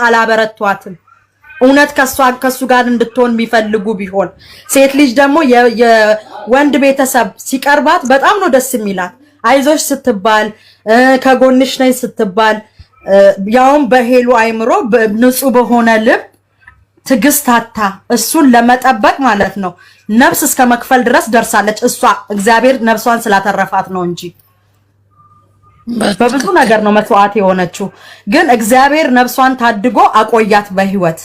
አላበረቷትም። እውነት ከሱ ጋር እንድትሆን የሚፈልጉ ቢሆን ሴት ልጅ ደግሞ የወንድ ቤተሰብ ሲቀርባት በጣም ነው ደስ የሚላት። አይዞሽ ስትባል ከጎንሽ ነኝ ስትባል ያውም በሄሉ አይምሮ ንጹህ በሆነ ልብ ትግስታታ እሱን ለመጠበቅ ማለት ነው ነፍስ እስከ መክፈል ድረስ ደርሳለች። እሷ እግዚአብሔር ነፍሷን ስላተረፋት ነው እንጂ በብዙ ነገር ነው መስዋዕት የሆነችው። ግን እግዚአብሔር ነፍሷን ታድጎ አቆያት በህይወት።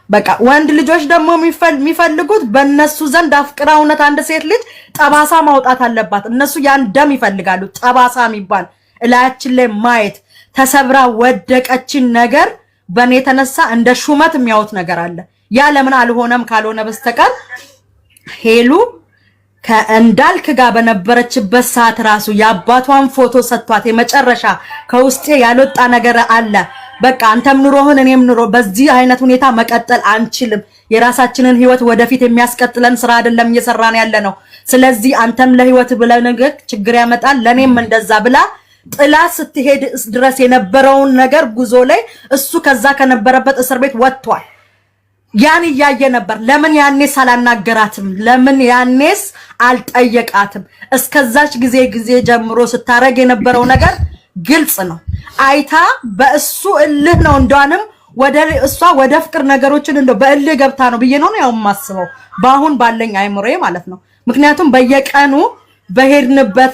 በቃ ወንድ ልጆች ደግሞ የሚፈልጉት በእነሱ ዘንድ አፍቅራ እውነት አንድ ሴት ልጅ ጠባሳ ማውጣት አለባት። እነሱ ያን ደም ይፈልጋሉ። ጠባሳ የሚባል እላያችን ላይ ማየት ተሰብራ ወደቀችን ነገር በኔ የተነሳ እንደ ሹመት የሚያዩት ነገር አለ። ያ ለምን አልሆነም ካልሆነ በስተቀር ሄሉ ከእንዳልክ ጋር በነበረችበት ሰዓት ራሱ የአባቷን ፎቶ ሰጥቷት የመጨረሻ ከውስጤ ያልወጣ ነገር አለ። በቃ አንተም ኑሮህን እኔም ኑሮ በዚህ አይነት ሁኔታ መቀጠል አንችልም። የራሳችንን ህይወት ወደፊት የሚያስቀጥለን ስራ አይደለም እየሰራን ያለ ነው። ስለዚህ አንተም ለህይወት ብለህ ነገር ችግር ያመጣል ለኔም እንደዛ ብላ ጥላ ስትሄድ ድረስ የነበረውን ነገር ጉዞ ላይ እሱ ከዛ ከነበረበት እስር ቤት ወጥቷል። ያን ያየ ነበር። ለምን ያኔስ አላናገራትም? ለምን ያኔስ አልጠየቃትም? እስከዛች ጊዜ ጀምሮ ስታረግ የነበረው ነገር ግልጽ ነው። አይታ በእሱ እልህ ነው እንደዋንም እሷ ወደ ፍቅር ነገሮችን እንደው በእልህ ገብታ ነው ብዬ ነው ያው ማስበው ባሁን ባለኝ አይምሮዬ ማለት ነው። ምክንያቱም በየቀኑ በሄድንበት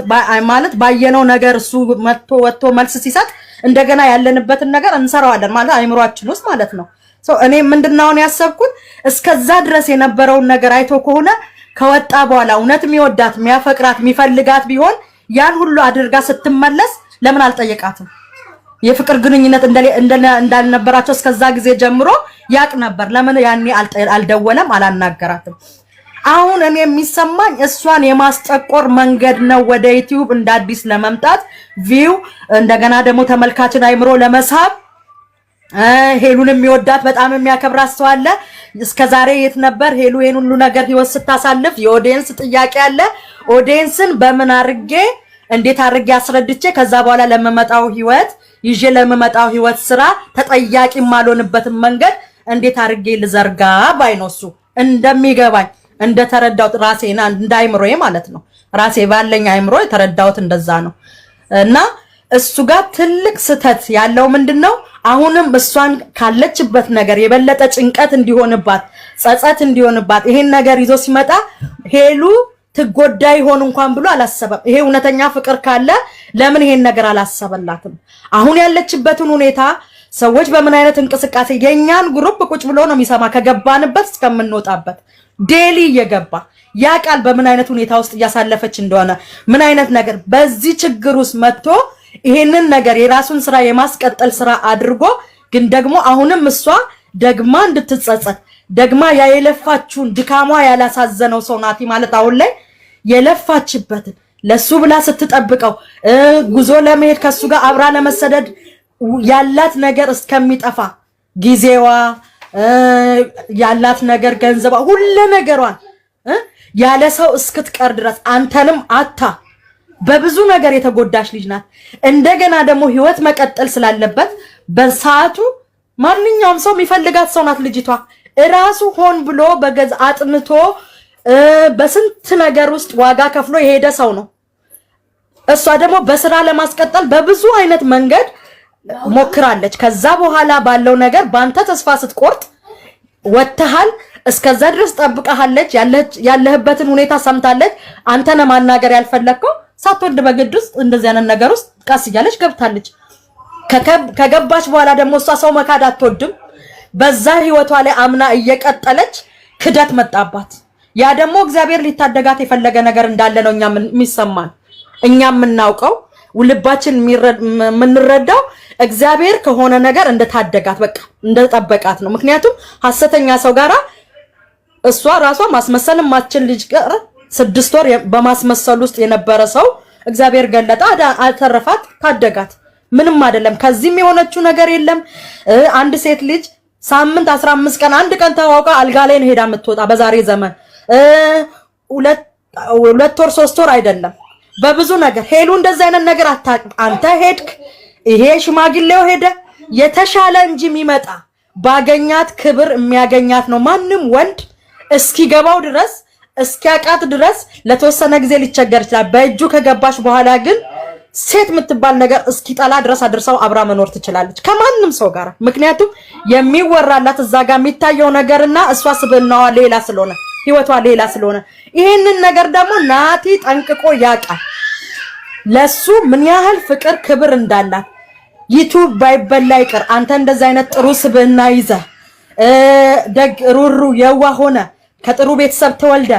ማለት ባየነው ነገር እሱ ወጥቶ መልስ ሲሰጥ እንደገና ያለንበትን ነገር እንሰራዋለን ማለት አይምሮአችን ውስጥ ማለት ነው። እኔ ምንድነው ያሰብኩት እስከዛ ድረስ የነበረውን ነገር አይቶ ከሆነ ከወጣ በኋላ እውነት የሚወዳት የሚያፈቅራት የሚፈልጋት ቢሆን ያን ሁሉ አድርጋ ስትመለስ ለምን አልጠየቃትም? የፍቅር ግንኙነት እንዳልነበራቸው እስከዛ ጊዜ ጀምሮ ያቅ ነበር። ለምን ያኔ አልደወለም አላናገራትም? አሁን እኔ የሚሰማኝ እሷን የማስጠቆር መንገድ ነው ወደ ዩቲዩብ እንደ አዲስ ለመምጣት ቪው እንደገና ደግሞ ተመልካችን አይምሮ ለመሳብ ሄሉን የሚወዳት በጣም የሚያከብራት ሰው አለ። እስከዛሬ የት ነበር ሄሉ ይሄን ሁሉ ነገር ህይወት ስታሳልፍ? የኦዲየንስ ጥያቄ አለ። ኦዲየንስን በምን አርጌ እንዴት አርጌ አስረድቼ ከዛ በኋላ ለመመጣው ህይወት ይዤ ለመመጣው ህይወት ስራ ተጠያቂ ማልሆንበትን መንገድ እንዴት አርጌ ልዘርጋ ባይኖሱ እንደሚገባኝ እንደተረዳውት ራሴና እንዳይምሮዬ ማለት ነው። ራሴ ባለኝ አይምሮ የተረዳውት እንደዛ ነው። እና እሱ ጋር ትልቅ ስተት ያለው ምንድነው? አሁንም እሷን ካለችበት ነገር የበለጠ ጭንቀት እንዲሆንባት ጸጸት እንዲሆንባት ይሄን ነገር ይዞ ሲመጣ ሄሉ ትጎዳ ይሆን እንኳን ብሎ አላሰበም። ይሄ እውነተኛ ፍቅር ካለ ለምን ይሄን ነገር አላሰበላትም? አሁን ያለችበትን ሁኔታ ሰዎች በምን አይነት እንቅስቃሴ የኛን ግሩፕ ቁጭ ብሎ ነው የሚሰማ ከገባንበት እስከምንወጣበት ዴሊ እየገባ ያ ቃል በምን አይነት ሁኔታ ውስጥ እያሳለፈች እንደሆነ ምን አይነት ነገር በዚህ ችግር ውስጥ መጥቶ ይሄንን ነገር የራሱን ስራ የማስቀጠል ስራ አድርጎ ግን ደግሞ አሁንም እሷ ደግማ እንድትጸጸት ደግማ የለፋችውን ድካሟ ያላሳዘነው ሰው ናቲ ማለት አሁን ላይ የለፋችበትን ለሱ ብላ ስትጠብቀው ጉዞ ለመሄድ ከሱ ጋር አብራ ለመሰደድ ያላት ነገር እስከሚጠፋ ጊዜዋ ያላት ነገር ገንዘባ ሁሉ ነገሯን ያለ ሰው እስክትቀር ድረስ አንተንም አታ በብዙ ነገር የተጎዳሽ ልጅ ናት። እንደገና ደግሞ ህይወት መቀጠል ስላለበት በሰዓቱ ማንኛውም ሰው የሚፈልጋት ሰው ናት ልጅቷ። እራሱ ሆን ብሎ በገዝ አጥንቶ በስንት ነገር ውስጥ ዋጋ ከፍሎ የሄደ ሰው ነው። እሷ ደግሞ በስራ ለማስቀጠል በብዙ አይነት መንገድ ሞክራለች። ከዛ በኋላ ባለው ነገር ባንተ ተስፋ ስትቆርጥ ወተሃል። እስከዛ ድረስ ጠብቀሃለች። ያለህበትን ሁኔታ ሰምታለች። አንተነ ማናገር ያልፈለከው ሳትወድ በግድ ውስጥ እንደዚህ አይነት ነገር ውስጥ ቀስ እያለች ገብታለች። ከገባች በኋላ ደግሞ እሷ ሰው መካድ አትወድም። በዛ ህይወቷ ላይ አምና እየቀጠለች ክደት መጣባት። ያ ደግሞ እግዚአብሔር ሊታደጋት የፈለገ ነገር እንዳለ ነው እኛ የሚሰማን እኛ የምናውቀው ልባችን የምንረዳው እግዚአብሔር ከሆነ ነገር እንደታደጋት በቃ እንደተጠበቃት ነው። ምክንያቱም ሐሰተኛ ሰው ጋራ እሷ ራሷ ማስመሰልም ማትችል ልጅ ጋር 6 ወር በማስመሰል ውስጥ የነበረ ሰው እግዚአብሔር ገለጣ አተረፋት፣ ታደጋት። ምንም አይደለም። ከዚህም የሆነችው ነገር የለም። አንድ ሴት ልጅ ሳምንት 15 ቀን አንድ ቀን ተዋውቃ አልጋ ላይ ነው ሄዳ የምትወጣ በዛሬ ዘመን 2 ወር 3 ወር አይደለም። በብዙ ነገር ሄሉ እንደዛ አይነት ነገር አንተ ሄድክ፣ ይሄ ሽማግሌው ሄደ። የተሻለ እንጂ የሚመጣ ባገኛት ክብር የሚያገኛት ነው። ማንም ወንድ እስኪገባው ድረስ እስኪያቃት ድረስ ለተወሰነ ጊዜ ሊቸገር ይችላል። በእጁ ከገባሽ በኋላ ግን ሴት የምትባል ነገር እስኪጠላ ድረስ አድርሰው አብራ መኖር ትችላለች ከማንም ሰው ጋር። ምክንያቱም የሚወራላት እዛ ጋር የሚታየው ነገርና እሷ ስብናዋ ሌላ ስለሆነ ህይወቷ ሌላ ስለሆነ ይሄንን ነገር ደግሞ ናቲ ጠንቅቆ ያውቃል። ለሱ ምን ያህል ፍቅር ክብር እንዳላት ዩቲዩብ ባይበላ ይቀር አንተ እንደዛ አይነት ጥሩ ስብና ይዘህ ደግ ሩሩ የዋ ሆነ ከጥሩ ቤተሰብ ተወልደ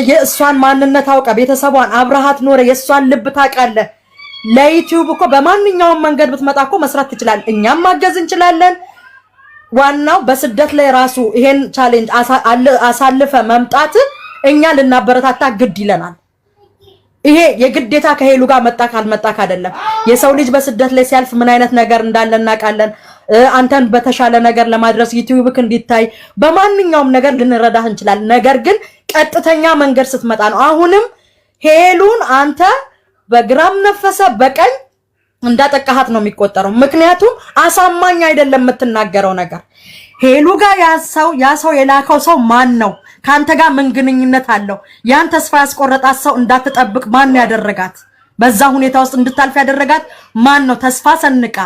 የእሷን ማንነት አውቀ ቤተሰቧን አብረሃት ኖረ የእሷን ልብ ታውቃለህ። ለዩቲዩብ እኮ በማንኛውም መንገድ ብትመጣ እኮ መስራት ትችላለህ። እኛም ማገዝ እንችላለን። ዋናው በስደት ላይ ራሱ ይሄን ቻሌንጅ አሳልፈ መምጣት እኛ ልናበረታታ ግድ ይለናል። ይሄ የግዴታ ከሄሉ ጋር መጣ ካልመጣክ አይደለም። የሰው ልጅ በስደት ላይ ሲያልፍ ምን አይነት ነገር እንዳለ እናውቃለን። አንተን በተሻለ ነገር ለማድረስ ዩቲዩብክ እንዲታይ በማንኛውም ነገር ልንረዳህ እንችላለን። ነገር ግን ቀጥተኛ መንገድ ስትመጣ ነው። አሁንም ሄሉን አንተ በግራም ነፈሰ በቀኝ እንዳጠቃሃት ነው የሚቆጠረው። ምክንያቱም አሳማኝ አይደለም የምትናገረው ነገር። ሄሉ ጋር ያ ሰው የላከው ሰው ማን ነው? ካንተ ጋር ምን ግንኙነት አለው? ያን ተስፋ ያስቆረጣት ሰው እንዳትጠብቅ ማን ያደረጋት? በዛ ሁኔታ ውስጥ እንድታልፍ ያደረጋት ማን ነው? ተስፋ ሰንቃ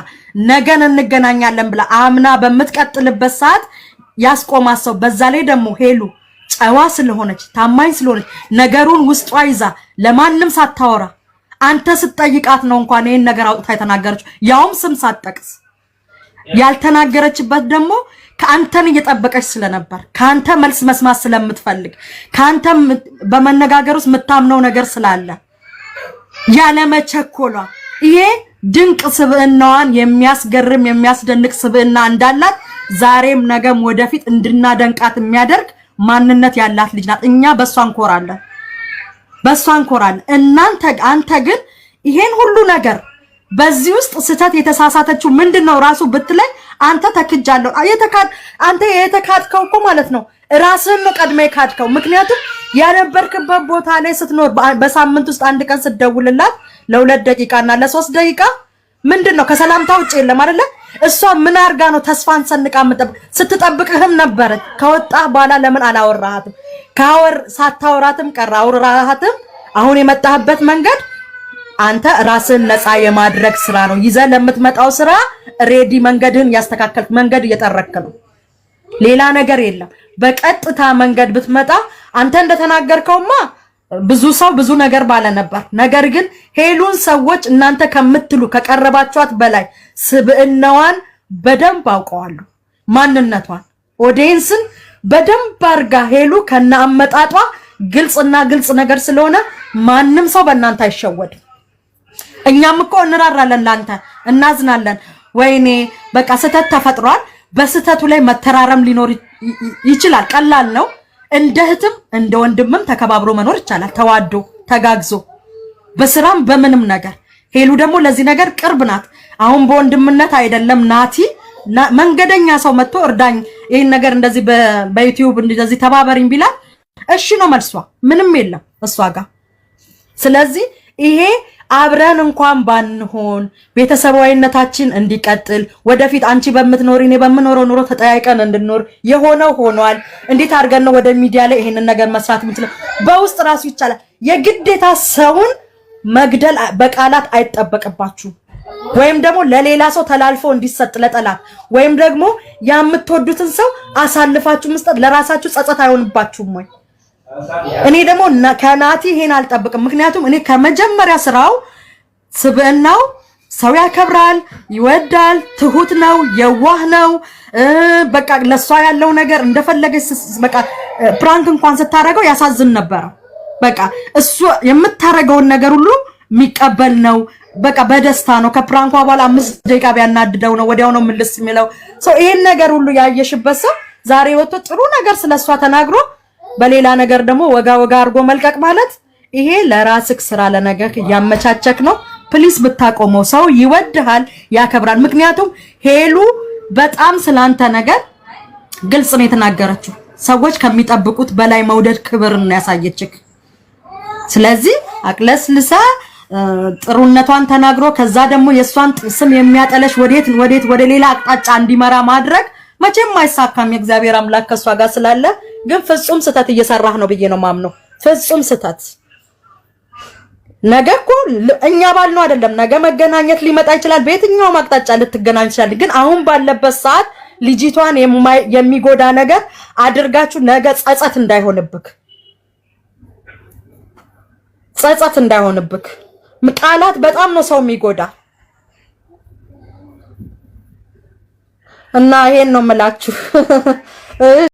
ነገን እንገናኛለን ብላ አምና በምትቀጥልበት ሰዓት ያስቆማት ሰው። በዛ ላይ ደግሞ ሄሉ ጨዋ ስለሆነች ታማኝ ስለሆነች ነገሩን ውስጧ ይዛ ለማንም ሳታወራ አንተ ስትጠይቃት ነው እንኳን ይሄን ነገር አውጥታ የተናገረችው፣ ያውም ስም ሳትጠቅስ። ያልተናገረችበት ደግሞ ከአንተን እየጠበቀች ስለነበር ካንተ መልስ መስማት ስለምትፈልግ ካንተ በመነጋገር ውስጥ የምታምነው ነገር ስላለ ያለ መቸኮሏ ይሄ ድንቅ ስብዕናዋን የሚያስገርም የሚያስደንቅ ስብዕና እንዳላት ዛሬም ነገም ወደፊት እንድናደንቃት የሚያደርግ ማንነት ያላት ልጅ ናት። እኛ በሷ እንኮራለን። አንተ ግን ይሄን ሁሉ ነገር በዚህ ውስጥ ስተት የተሳሳተችው ምንድነው ራሱ ብትለይ አንተ ተክጃለሁ። አንተ የተካድከው እኮ ማለት ነው ራስህን ነው ቀድመህ የካድከው። ምክንያቱም ያነበርክበት ቦታ ላይ ስትኖር በሳምንት ውስጥ አንድ ቀን ስትደውልላት ለ2 ደቂቃና ለ3 ደቂቃ ምንድነው ከሰላምታ ውጭ የለም አይደለ? እሷ ምን አርጋ ነው ተስፋን ሰንቃ ስትጠብቅህም ነበር። ከወጣ በኋላ ለምን አላወራሃትም? ሳታወራትም ቀረ አውራሃትም። አሁን የመጣህበት መንገድ አንተ ራስን ነፃ የማድረግ ስራ ነው። ይዘህ ለምትመጣው ስራ ሬዲ መንገድህን ያስተካከልክ መንገድ እየጠረክ ነው። ሌላ ነገር የለም። በቀጥታ መንገድ ብትመጣ አንተ እንደተናገርከውማ ብዙ ሰው ብዙ ነገር ባለ ነበር። ነገር ግን ሄሉን ሰዎች እናንተ ከምትሉ ከቀረባችኋት በላይ ስብዕናዋን በደንብ አውቀዋሉ። ማንነቷን ኦዲየንስን በደንብ አርጋ ሄሉ ከነአመጣጧ ግልጽ ነገር ስለሆነ ማንም ሰው በእናንተ አይሸወድም። እኛም እኮ እንራራለን፣ ላንተ እናዝናለን። ወይኔ በቃ ስተት ተፈጥሯል። በስተቱ ላይ መተራረም ሊኖር ይችላል። ቀላል ነው። እንደ እህትም እንደ ወንድምም ተከባብሮ መኖር ይቻላል። ተዋዶ ተጋግዞ በስራም በምንም ነገር። ሄሉ ደግሞ ለዚህ ነገር ቅርብ ናት። አሁን በወንድምነት አይደለም ናቲ መንገደኛ ሰው መጥቶ እርዳኝ ይሄን ነገር እንደዚህ በዩቲዩብ እንደዚህ ተባበሪኝ ቢላት እሺ ነው መልሷ። ምንም የለም እሷ ጋር። ስለዚህ ይሄ አብረን እንኳን ባንሆን ቤተሰባዊነታችን እንዲቀጥል ወደፊት አንቺ በምትኖሪ እኔ በምኖረው ኑሮ ተጠያይቀን እንድንኖር የሆነው ሆኗል። እንዴት አድርገን ነው ወደ ሚዲያ ላይ ይሄንን ነገር መስራት የምንችለው? በውስጥ ራሱ ይቻላል። የግዴታ ሰውን መግደል በቃላት አይጠበቅባችሁ። ወይም ደግሞ ለሌላ ሰው ተላልፎ እንዲሰጥ ለጠላት ወይም ደግሞ የምትወዱትን ሰው አሳልፋችሁ መስጠት ለራሳችሁ ጸጸት አይሆንባችሁም ወይ? እኔ ደግሞ ከናቲ ይሄን አልጠብቅም። ምክንያቱም እኔ ከመጀመሪያ ስራው ስብዕናው ሰው ያከብራል፣ ይወዳል፣ ትሁት ነው፣ የዋህ ነው። በቃ ለሷ ያለው ነገር እንደፈለገች በቃ ፕራንክ እንኳን ስታረገው ያሳዝን ነበር። በቃ እሱ የምታረገውን ነገር ሁሉ የሚቀበል ነው። በቃ በደስታ ነው። ከፕራንኳ በኋላ 5 ደቂቃ ቢያናድደው ነው ወዲያው ነው ምልስ የሚለው ሰው። ይሄን ነገር ሁሉ ያየሽበት ሰው ዛሬ ወጥቶ ጥሩ ነገር ስለሷ ተናግሮ በሌላ ነገር ደግሞ ወጋ አድርጎ መልቀቅ ማለት ይሄ ለራስክ ስራ ለነገር ያመቻቸክ ነው። ፕሊስ ብታቆመው። ሰው ይወድሃል፣ ያከብራል። ምክንያቱም ሄሉ በጣም ስላንተ ነገር ግልጽ ነው የተናገረችው። ሰዎች ከሚጠብቁት በላይ መውደድ ክብር ነው ያሳየችክ። ስለዚህ አቅለስልሳ ጥሩነቷን ተናግሮ ከዛ ደግሞ የሷን ስም የሚያጠለሽ ወዴት ወደ ሌላ አቅጣጫ እንዲመራ ማድረግ መቼም አይሳካም። የእግዚአብሔር አምላክ ከሷ ጋር ስላለ ግን ፍጹም ስተት እየሰራህ ነው ብዬ ነው ማምነው። ፍጹም ስተት። ነገ እኮ እኛ ባልነው አይደለም፣ ነገ መገናኘት ሊመጣ ይችላል። በየትኛውም አቅጣጫ ልትገናኝ ይችላል። ግን አሁን ባለበት ሰዓት ልጅቷን የሚጎዳ ነገር አድርጋችሁ ነገ ጸጸት እንዳይሆንብክ። ቃላት በጣም ነው ሰው የሚጎዳ እና ይሄን ነው የምላችሁ።